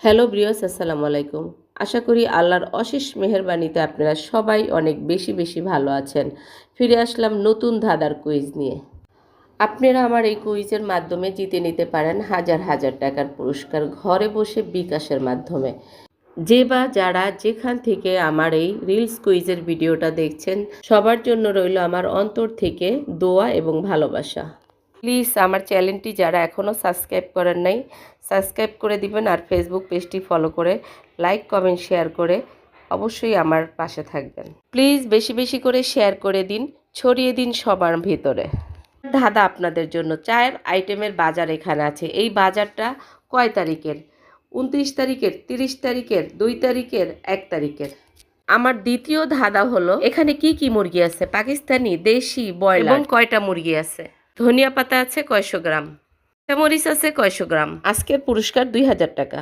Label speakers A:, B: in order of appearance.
A: Hello ব্রিয়স, আসসালামু আলাইকুম। আশা করি আল্লাহর অশেষ মেহেরবানিতে আপনারা সবাই অনেক বেশি বেশি ভালো আছেন। ফিরে আসলাম নতুন ধাঁধার কুইজ নিয়ে। আপনারা আমার এই কুইজের মাধ্যমে জিতে নিতে পারেন হাজার হাজার টাকার পুরস্কার ঘরে বসে বিকাশের মাধ্যমে। যে বা যারা যেখান থেকে আমার এই রিলস কুইজের ভিডিওটা দেখছেন সবার জন্য রইল আমার অন্তর থেকে দোয়া এবং ভালোবাসা। প্লিজ আমার চ্যানেলটি যারা এখনও সাবস্ক্রাইব করেন নাই সাবস্ক্রাইব করে দিবেন, আর ফেসবুক পেজটি ফলো করে লাইক কমেন্ট শেয়ার করে অবশ্যই আমার পাশে থাকবেন। প্লিজ বেশি বেশি করে শেয়ার করে দিন, ছড়িয়ে দিন সবার ভিতরে। ধাঁধা আপনাদের জন্য। চায়ের আইটেমের বাজার এখানে আছে। এই বাজারটা কয় তারিখের? 29 তারিখের, 30 তারিখের, 2 তারিখের, 1 তারিখের। আমার দ্বিতীয় ধাঁধা হলো, এখানে কি কি মুরগি আছে? পাকিস্তানি, দেশি, ব্রয়লার এবং কয়টা মুরগি আছে? ধনিয়া পাতা আছে কয়শো গ্রাম? মরিচ আছে কয়শো গ্রাম? আজকের পুরস্কার 2000 টাকা।